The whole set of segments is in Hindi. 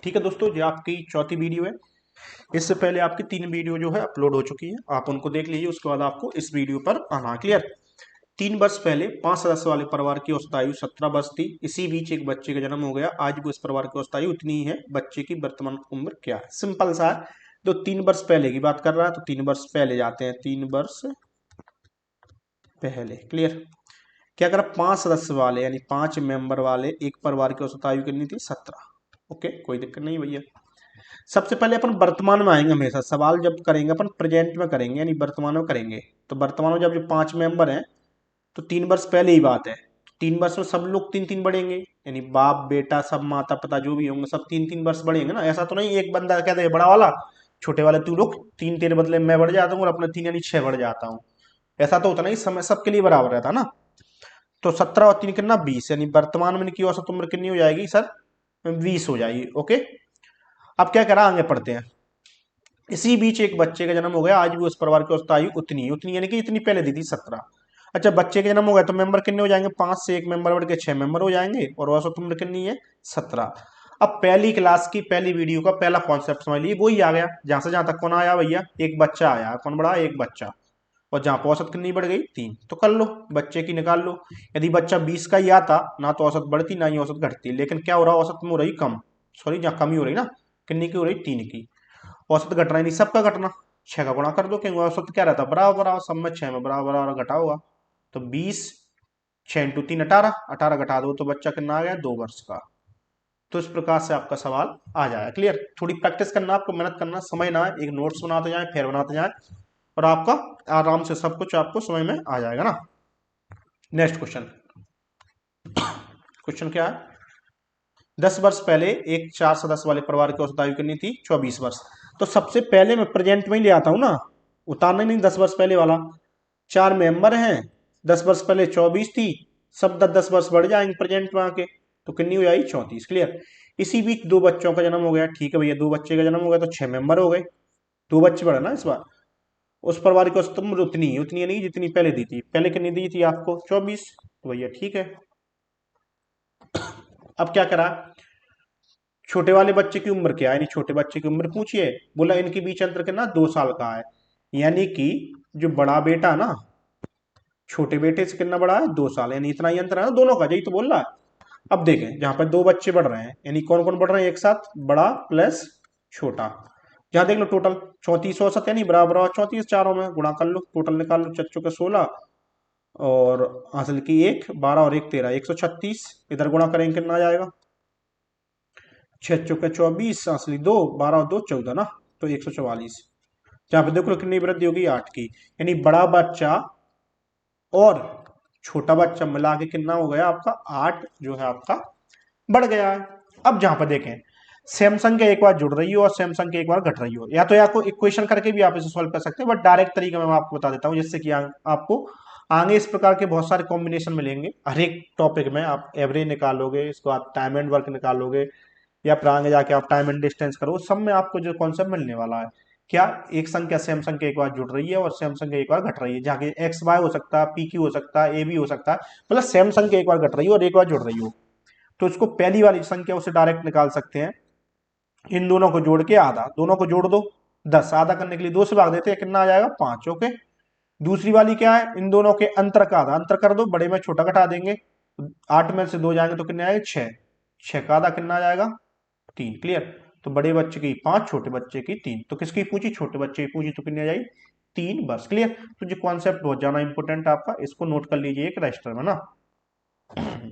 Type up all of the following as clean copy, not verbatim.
ठीक है दोस्तों, ये आपकी चौथी वीडियो है। इससे पहले आपकी 3 वीडियो जो है अपलोड हो चुकी है, आप उनको देख लीजिए। उसके बाद आपको इस वीडियो पर आना। क्लियर। 3 वर्ष पहले 5 सदस्य वाले परिवार की औसत आयु 17 वर्ष थी। इसी बीच एक बच्चे का जन्म हो गया। आज भी उस परिवार की औसत आयु उतनी ही है। बच्चे की वर्तमान उम्र क्या है? सिंपल सा है। तो 3 वर्ष पहले की बात कर रहा है, तो 3 वर्ष पहले जाते हैं। 3 वर्ष पहले। क्लियर। क्या करा? 5 सदस्य वाले यानी 5 मेंबर वाले एक परिवार की औसत आयु कितनी थी? 17। ओके, कोई दिक्कत नहीं भैया। सबसे पहले अपन वर्तमान में आएंगे। हमेशा सवाल जब करेंगे अपन प्रेजेंट में करेंगे, यानी वर्तमान में करेंगे। तो वर्तमान में जब जो 5 मेंबर हैं, तो 3 वर्ष पहले ही बात है। 3 वर्ष में सब लोग 3-3 बढ़ेंगे, यानी बाप बेटा सब माता पिता जो भी होंगे सब 3-3 वर्ष बढ़ेंगे ना। ऐसा तो नहीं एक बंदा कहता है बड़ा वाला, छोटे वाले तू लोग 3, तेरे बदले मैं बढ़ जाता हूँ और अपने 3 यानी 6 बढ़ जाता हूँ। ऐसा तो होता नहीं, समय सबके लिए बराबर रहता ना। तो 17 और 3 कितना? 20, यानी वर्तमान में इनकी औसत उम्र कितनी हो जाएगी सर? 20 हो जाएगी। ओके। अब क्या करा, आगे पढ़ते हैं। इसी बीच एक बच्चे का जन्म हो गया। आज भी उस परिवार की औसत आयु उतनी उतनी यानी कि इतनी पहले दी थी 17। अच्छा, बच्चे के जन्म हो गया तो मेंबर कितने हो जाएंगे? 5 से एक मेंबर बढ़ के 6 मेंबर हो जाएंगे और औसत उम्र कितनी है? 17। अब पहली क्लास की पहली वीडियो का पहला कॉन्सेप्ट समझ लीजिए, वही आ गया। जहां से जहां तक कौन आया भैया? एक बच्चा आया। कौन बढ़ा? एक बच्चा। और जहां पर औसत कितनी बढ़ गई? 3। तो कर लो, बच्चे की निकाल लो। यदि बच्चा 20 का ही आता ना, तो औसत बढ़ती ना ही औसत घटती। लेकिन क्या हो रहा? औसत में हो रही कम। सॉरी, जहां कमी हो रही ना, कितनी की हो रही? 3 की। औसत घट रहा है, नहीं सबका घटना। 6 का गुणा कर दो, क्योंकि औसत क्या रहता है? बराबर बराबर, सब में 6 में बराबर बराबर घटा होगा। तो 20, 6 × 3 18, 18 घटा दो तो बच्चा कितना आ गया? 2 वर्ष का। तो इस प्रकार से आपका सवाल आ जाएगा। क्लियर। थोड़ी प्रैक्टिस करना, आपको मेहनत करना, समझना है। एक नोट्स बनाते जाए, फिर बनाते जाए, और आपका आराम से सब कुछ आपको समझ में आ जाएगा ना। Next question. क्वेश्चन क्या है? 10 वर्ष पहले एक 4 सदस्य वाले परिवार की औसत आयु कितनी थी? 24 वर्ष। तो सबसे पहले मैं प्रेजेंट में ही ले आता हूं ना, उतारना नहीं। 10 वर्ष पहले वाला 4 मेंबर हैं, 10 वर्ष पहले 24 थी। सब 10-10 वर्ष बढ़ जाएंगे प्रेजेंट में आके, तो कितनी हो जाएगी? 34। क्लियर। इसी बीच 2 बच्चों का जन्म हो गया। ठीक है भैया, 2 बच्चे का जन्म हो गया तो 6 मेंबर हो गए। 2 बच्चे बढ़े ना इस बार। उस परिवार की औसत उम्र उतनी उतनी नहीं जितनी पहले दी थी। पहले कितनी दी थी आपको? 24। तो भैया ठीक है। अब क्या करा? छोटे वाले बच्चे की उम्र क्या है, यानी छोटे बच्चे की उम्र पूछिए। बोला इनके बीच अंतर कितना? 2 साल का है। यानी कि जो बड़ा बेटा ना, छोटे बेटे से कितना बड़ा है? 2 साल, यानी इतना ही अंतर है ना दोनों का। यही तो बोल रहा है। अब देखें, जहां पर 2 बच्चे बढ़ रहे हैं, यानी कौन कौन बढ़ रहे हैं एक साथ? बड़ा प्लस छोटा। जहां देख लो टोटल 34 औसत, यानी बराबर 34, चारों में गुणा कर लो, टोटल निकाल लो। चच्चों के 16 और हासिल की 1, 12 और 1 13, 136। इधर गुणा करेंगे कितना आ जाएगा? 6 चौके 24, असली 2, 12 और 2 14 ना, तो 144। जहां पे देखो कितनी वृद्धि होगी? 8 की। यानी बड़ा बच्चा और छोटा बच्चा मिला के कितना हो गया आपका? 8 जो है आपका बढ़ गया है। अब जहां पर देखें, सैमसंग के एक बार जुड़ रही हो और सैमसंग के एक बार घट रही हो, या तो आपको इक्वेशन करके भी आप इसे सॉल्व कर सकते हैं, बट डायरेक्ट तरीका मैं आपको बता देता हूं, जिससे कि आपको आगे इस प्रकार के बहुत सारे कॉम्बिनेशन मिलेंगे। हर एक टॉपिक में आप एवरेज निकालोगे, इसको आप टाइम एंड वर्क निकालोगे, या फिर आगे जाके आप टाइम एंड डिस्टेंस करो, सब में आपको जो कॉन्सेप्ट मिलने वाला है। क्या? एक संख्या सैमसंग के एक बार जुड़ रही है और सैमसंग के एक बार घट रही है। जहाँ एक्स वाई हो सकता है, पी क्यू हो सकता है, ए बी हो सकता है, मतलब सैमसंग के एक बार घट रही हो और एक बार जुड़ रही हो। तो इसको पहली वाली संख्या उसे डायरेक्ट निकाल सकते हैं। इन दोनों को जोड़ के आधा, दोनों को जोड़ दो 10, आधा करने के लिए 2 से भाग देते हैं, कितना आ जाएगा? 5। ओके। दूसरी वाली क्या है? इन दोनों के अंतर का आधा, अंतर कर दो, बड़े में छोटा घटा देंगे, 8 में से 2 जाएंगे तो कितने आएंगे? 6। 6 का आधा कितना आ जाएगा? 3। क्लियर। तो बड़े बच्चे की 5, छोटे बच्चे की 3। तो किसकी पूछी? छोटे बच्चे की पूछी, तो कितनी आ जाएगी? 3 वर्ष। क्लियर। तो जो कॉन्सेप्ट बहुत ज्यादा इंपॉर्टेंट है आपका, इसको नोट कर लीजिए एक रजिस्टर में ना।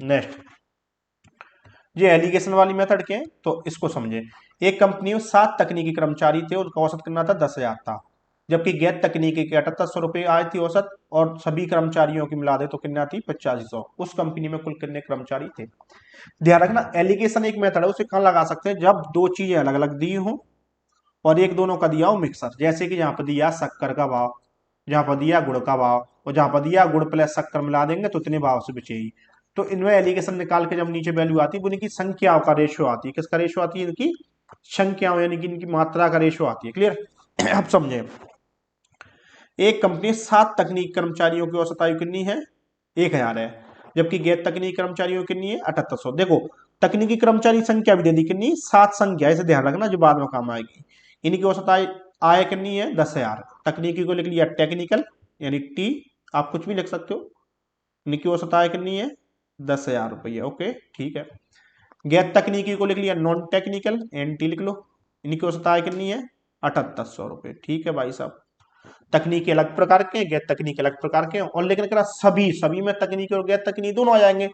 नेक्स्ट, ये एलिगेशन वाली मेथड के हैं, तो इसको समझे। एक कंपनी में 7 तकनीकी कर्मचारी थे, उनका औसत कितना था? 10,000 था। जबकि गैर तकनीकी के 7800 रुपये आए थी औसत, और सभी कर्मचारियों की मिला दे तो कितना थी? 8500। उस कंपनी में कुल कितने कर्मचारी थे? ध्यान रखना, एलिगेशन एक मेथड है, उसे कहां लगा सकते हैं? जब 2 चीजें अलग अलग दी हो और एक दोनों का दिया हो मिक्सर। जैसे कि जहां पर दिया शक्कर का भाव, जहां पर दिया गुड़ का भाव, और जहां पर दिया गुड़ प्लस शक्कर मिला देंगे तो इतने भाव से बचेगी। तो इनमें एलिगेशन निकाल के जब नीचे वैल्यू आती है, वो इनकी संख्याओं का रेशियो आती है। किसका रेशियो आती है? इनकी संख्याओं, यानी कि इनकी मात्रा का रेशियो आती है। क्लियर। अब समझे। एक कंपनी 7 तकनीक कर्मचारियों की औसत आयु कितनी है? 1000 है। जबकि गैर तकनीक कर्मचारियों की कितनी है? 7800। देखो, तकनीकी कर्मचारी संख्या भी दे दी कितनी, 7 संख्या, इसे ध्यान रखना जो बाद में काम आएगी। इनकी औसत आय आय कितनी है, 10,000। तकनीकी को लिख लिया टेक्निकल यानी टी, आप कुछ भी लिख सकते हो। इनकी औसत आय कितनी है, 10,000 रुपये। ओके ठीक है। गैर तकनीकी को लिख लिया नॉन टेक्निकल, एनटी लिख लो। इनकी औसत आय कितनी है, 7800 रुपये। ठीक है भाई साहब, तकनीकी अलग प्रकार के, गैर तकनीकी अलग प्रकार के, और लेकिन कह सभी सभी में तकनीकी और गैर तकनीकी दोनों आ जाएंगे।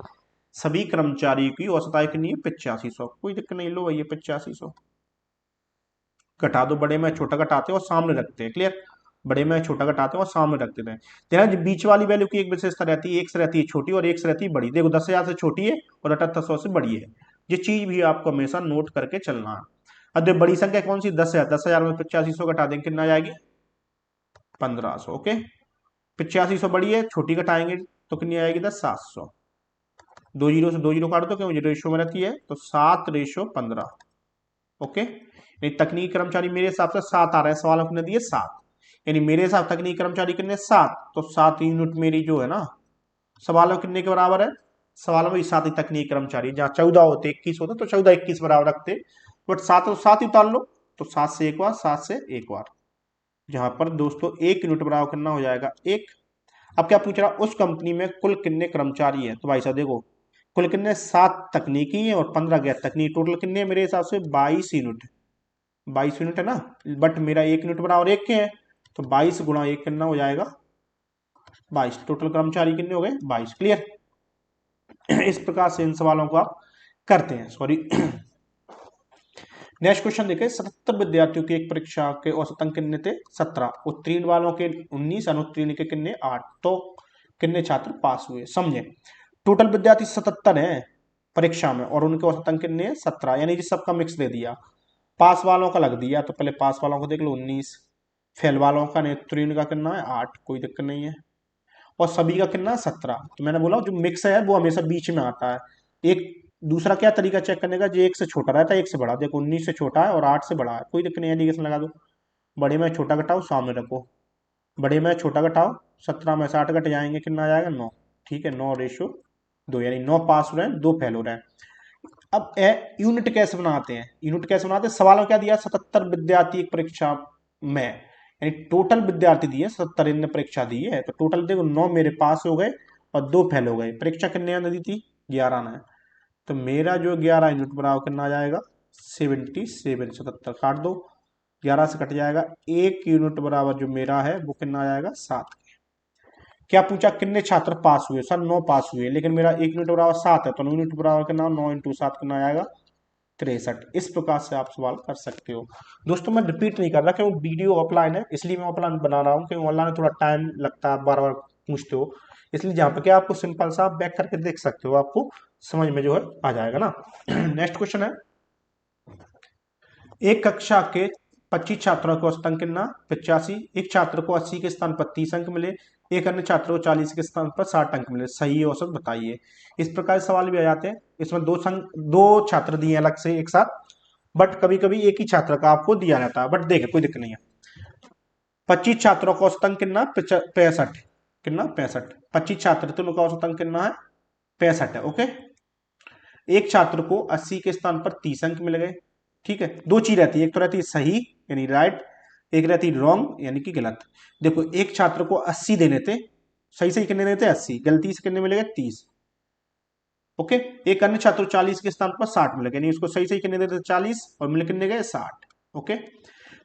सभी कर्मचारी की औसत आय कितनी है, 8500। कोई दिक्कत नहीं, लो भैया 8500 घटा दो, बड़े में छोटा घटाते हैं और सामने रखते हैं। क्लियर, बड़े में छोटा घटाते हैं और सामने रख देते हैं। देखना जो बीच वाली वैल्यू की एक विशेषता रहती है, एक से रहती है छोटी और एक से रहती है बड़ी। देखो 10,000 से छोटी है और 7800 से बड़ी है। ये चीज भी आपको हमेशा नोट करके चलना है। अब देखो बड़ी संख्या कौन सी, 10,000। 10,000 में 8500 घटा देंगे कितना आ जाएगी, 1500। ओके, 8500 बड़ी है, छोटी घटाएंगे तो कितनी आएगी, 700। 2 जीरो से 2 जीरो काट दो, क्यों रेशो में रहती है, तो 7:15। ओके, यानी तकनीकी कर्मचारी मेरे हिसाब से 7 आ रहे हैं, सवाल आपने दिए 7, यानी मेरे हिसाब तकनीकी कर्मचारी कितने, 7, तो 7 यूनिट मेरी जो है ना, सवालों कितने के बराबर है, सवालों में 7 ही तकनीकी कर्मचारी। जहाँ 14 होते 21 होते तो 14 21 बराबर रखते, बट 7 तो 7 ही उतार लो, तो 7 से एक बार, 7 से एक बार, जहां पर दोस्तों 1 यूनिट बराबर कितना हो जाएगा, 1। अब क्या पूछ रहा, उस कंपनी में कुल कितने कर्मचारी हैं, तो भाई साहब देखो कुल कितने, 7 तकनीकी है और 15 गैर तकनीकी, टोटल कितने मेरे हिसाब से 22 यूनिट। 22 यूनिट है ना, बट मेरा 1 यूनिट बराबर 1 के है, तो 22 गुणा 1 कितना हो जाएगा, 22। टोटल कर्मचारी कितने हो गए, 22। क्लियर, इस प्रकार से इन सवालों को आप करते हैं। सॉरी, नेक्स्ट क्वेश्चन देखें, 77 विद्यार्थियों की एक परीक्षा के औसत अंक कितने थे, 17, उत्तीर्ण वालों के 19, अनुत्तीर्ण के कितने 8, तो कितने छात्र पास हुए। समझे, टोटल विद्यार्थी 77 हैं परीक्षा में और उनके औसत अंक कितने हैं, 17, यानी कि सबका मिक्स दे दिया। पास वालों का लग दिया, तो पहले पास वालों को देख लो 19, फेल वालों का नेत्रीन का कितना है 8, कोई दिक्कत नहीं है, और सभी का कितना है 17। तो मैंने बोला जो मिक्स है वो हमेशा बीच में आता है। एक दूसरा क्या तरीका चेक करने का, जो एक से छोटा रहता है एक से बड़ा, देखो 19 से छोटा है और 8 से बड़ा है, कोई दिक्कत नहीं है, इंडिकेशन लगा दो। बड़े में छोटा घटाओ सामने रखो, बड़े में छोटा घटाओ, 17 में से 8 घट जाएंगे, कितना आ जाएगा 9। ठीक है, 9:2, यानी 9 पास हो रहे हैं, 2 फेल हो रहे हैं। अब यूनिट कैसे बनाते हैं, यूनिट कैसे बनाते हैं, सवाल में क्या दिया, 77 विद्यार्थी एक परीक्षा में, यानी टोटल विद्यार्थी दिए 77, इनने परीक्षा दी है, तो टोटल देखो 9 मेरे पास हो गए और 2 फेल हो गए। परीक्षा कितने ने दी थी, 11 ने, तो मेरा जो 11 यूनिट बराबर कितना आ जाएगा, 77। 77 काट दो, 11 से कट जाएगा, 1 यूनिट बराबर जो मेरा है वो कितना आ जाएगा, 7। क्या पूछा, कितने छात्र पास हुए, सर 9 पास हुए, लेकिन मेरा 1 यूनिट बराबर 7 है, तो 9 यूनिट बराबर कितना, 9 × 7 कितना आएगा, 63। इस प्रकार से आप सवाल कर सकते हो। दोस्तों मैं रिपीट नहीं कर रहा क्योंकि वीडियो ऑफलाइन है, इसलिए मैं ऑफलाइन बना रहा हूँ, क्योंकि ऑनलाइन थोड़ा टाइम लगता है, बार बार पूछते हो, इसलिए जहाँ पे क्या आपको सिंपल सा बैक करके देख सकते हो, आपको समझ में जो है आ जाएगा ना। नेक्स्ट क्वेश्चन है, एक कक्षा के 25 छात्रों को औसत अंक कितना, 85, एक छात्र को 80 के स्थान पर 30 अंक मिले, एक अन्य छात्र को 40 के स्थान पर 60 अंक मिले, सही औसत बताइए। इस प्रकार सवाल भी आ जाते हैं, इसमें दो छात्र दिए अलग से एक साथ, बट कभी कभी एक ही छात्र का आपको दिया जाता है, बट देखे कोई दिक्कत नहीं है। 25 छात्रों का औसत अंक कितना, 65, कितना 65, 25 छात्र थे उनका औसत अंक कितना है, 65 है। ओके, एक छात्र को 80 के स्थान पर 30 अंक मिल गए। ठीक है, दो चीज रहती है, एक तो रहती है सही यानी राइट, एक रहती है रॉन्ग यानी कि गलत। देखो एक छात्र को 80 देने थे, सही सही कितने देते 80, गलती से कितने मिलेगा 30। ओके, एक अन्य छात्र 40 के स्थान पर 60 मिल गए, यानी उसको सही सही कितने देते 40 और मिले कितने गए 60। ओके,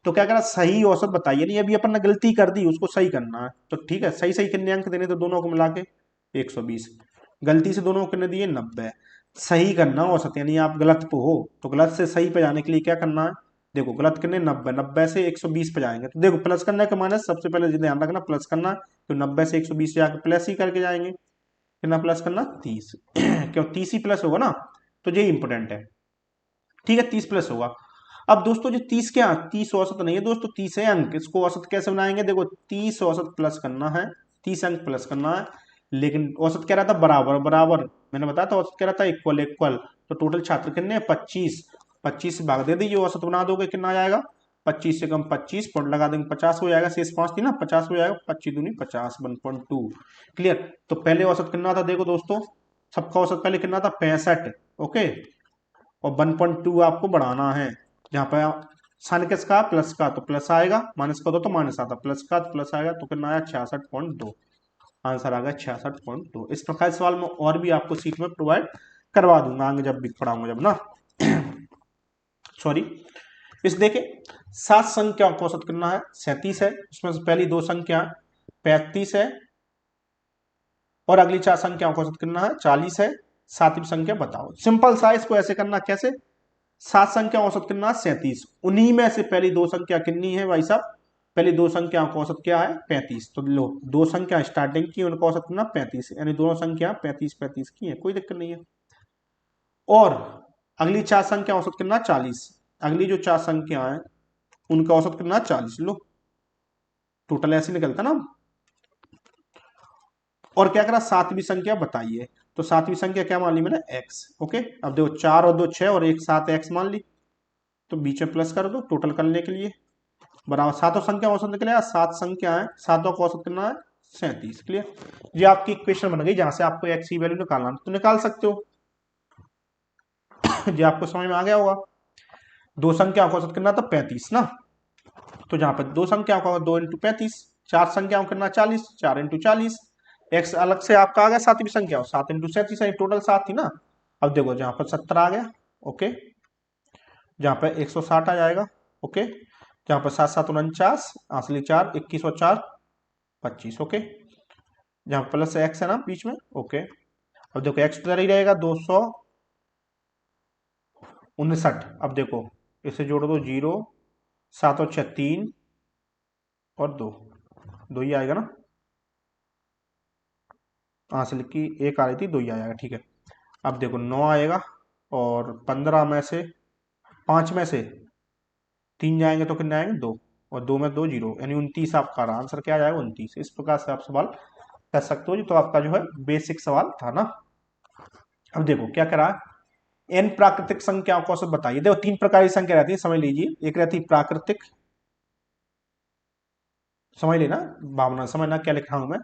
तो क्या करा, सही औसत बताइए, नहीं अभी अपन ने गलती कर दी उसको सही करना है, तो ठीक है, सही सही कितने अंक देने, तो दोनों को मिला के 120, गलती से दोनों को कितने दिए 90। सही करना औसत, यानी आप गलत पे हो तो गलत से सही पे जाने के लिए क्या करना है, देखो गलत कितने 90, 90 से 120 पे जाएंगे, तो देखो प्लस करना है कि माइनस, सबसे पहले ध्यान रखना प्लस करना है, तो 90 से 120 जाके प्लस ही करके जाएंगे, कितना प्लस करना 30। क्यों 30 ही प्लस होगा ना, तो ये इंपोर्टेंट है। ठीक है, 30 प्लस होगा। अब दोस्तों जो 30 क्या, 30 औसत नहीं है दोस्तों, 30 है अंक, इसको औसत कैसे बनाएंगे, देखो 30 औसत प्लस करना है, 30 अंक प्लस करना है, लेकिन औसत क्या रहता बराबर बराबर, मैंने बताया था औसत क्या रहता इक्वल इक्वल, तो टोटल छात्र कितने 25, 25 से भाग दे दीजिए, औसत बना दोगे कितना आ जाएगा, 25 से कम 25, पॉइंट लगा देंगे 50 हो जाएगा, शेष 5 थी ना, 50 हो जाएगा, 25 दूनी 50, 1.2। क्लियर, तो पहले औसत कितना था देखो दोस्तों, सबका औसत पहले कितना था 65। ओके, और 1.2 आपको बढ़ाना है। जहां पर सन किसका प्लस का, तो प्लस आएगा, माइनस का दो तो माइनस आता, प्लस का तो प्लस आएगा, तो कितना आया 66.2। आंसर आ गया 66.2। इस प्रकार सवाल मैं और भी आपको सीट में प्रोवाइड करवा दूंगा आगे जब भी पढ़ाऊंगा जब ना सॉरी। इस देखे 7 संख्याओं का औसत करना है, 37 है, उसमें से पहली 2 संख्या 35 है और अगली 4 संख्याओं का औसत करना है 40 है। 7वीं संख्या बताओ। सिंपल सा, इसको ऐसे करना, कैसे 7 संख्या औसत करना है 37, उन्हीं में से पहली 2 संख्या कितनी है भाई साहब, पहली 2 संख्याओं का औसत क्या है 35, तो लो 2 संख्या स्टार्टिंग की उनका औसत करना 35, यानी दोनों संख्या 35 35 की है, कोई दिक्कत नहीं है। और अगली 4 संख्या औसत करना 40, अगली जो 4 संख्या है उनका औसत करना 40, लो टोटल ऐसे निकलता ना। और क्या करा 7वीं संख्या बताइए, तो 7वीं संख्या क्या मान ली मैंने x। ओके, अब देखो 4 और 2 6 और एक 7 x मान ली, तो बीच में प्लस कर दो टोटल करने के लिए, बराबर 7 संख्या औसत निकलेगा, 7 संख्या है, 7 का औसत करना है 37। क्लियर, ये आपकी इक्वेशन बन गई, जहां से आपको x की वैल्यू निकालना तो निकाल सकते हो ये आपको समझ में आ गया होगा। 2 संख्या का औसत करना था 35 ना, तो जहां पर 2 संख्या का 2 इंटू 35, 4 संख्याओं करना 40, 4 इंटू 40, एक्स अलग से आपका आ गया 7वीं संख्या, 7 इंटू 37 टोटल 7 थी ना। अब देखो जहां पर 70 आ गया, ओके, जहां पर 160 आ जाएगा, ओके, जहां पर 7 7 49, असली 4 21 और 4 25, ओके, जहां प्लस एक्स है ना बीच में, ओके। अब देखो एक्स उधर ही रहेगा 259, अब देखो इसे जोड़ दो 0 7 और 6 3 और 2 2 ही आएगा ना, हासिल की एक आ रही थी 2 ही आएगा, ठीक है। अब देखो 9 आएगा और 15 में से 5 में से 3 जाएंगे तो कितने आएंगे 2, और 2 में 2 0, यानी 29 आपका आंसर क्या आ जाएगा 29। इस प्रकार से आप सवाल कर सकते हो जी, तो आपका जो है बेसिक सवाल था ना। अब देखो क्या करा, एन प्राकृतिक संख्याओं को औसत बताइए। देखो 3 प्रकार की संख्या रहती है, समझ लीजिए, एक रहती है प्राकृतिक, समझ लेना भावना, समझना क्या लिख रहा हूं मैं,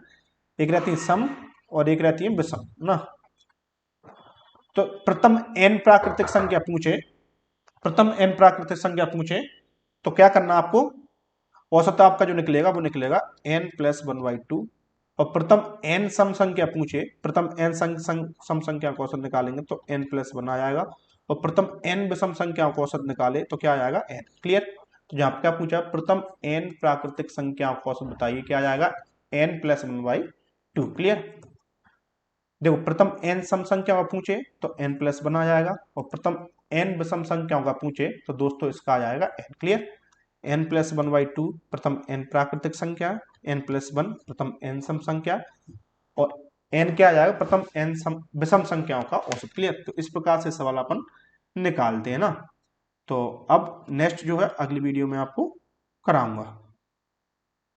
एक रहती है सम और एक रहती है विषम ना। तो प्रथम एन प्राकृतिक संख्या पूछे, प्रथम एन प्राकृतिक संख्या पूछे तो क्या करना आपको, औसत आपका जो निकलेगा वो निकलेगा n प्लस 1/2। और प्रथम n सम संख्या पूछे, प्रथम n सम संख्या का औसत निकालेंगे तो n प्लस 1 आ जाएगा, और प्रथम n विषम संख्या का औसत निकाले तो क्या आ जाएगा n। क्लियर, तो जहां पर क्या पूछा, प्रथम n प्राकृतिक संख्या का औसत बताइए, क्या आ जाएगा n प्लस 1/2। क्लियर, देखो प्रथम n सम संख्या का पूछे तो n प्लस 1 आ जाएगा, और प्रथम n विषम संख्याओं का पूछे तो दोस्तों इसका आ जाएगा n। क्लियर, n प्लस 1/2 प्रथम n प्राकृतिक संख्या, n प्लस 1 प्रथम n सम संख्या, और n क्या आ जाएगा प्रथम n विषम संख्याओं का औसत। क्लियर, तो इस प्रकार से सवाल अपन निकालते हैं ना। तो अब नेक्स्ट जो है अगली वीडियो में आपको कराऊंगा।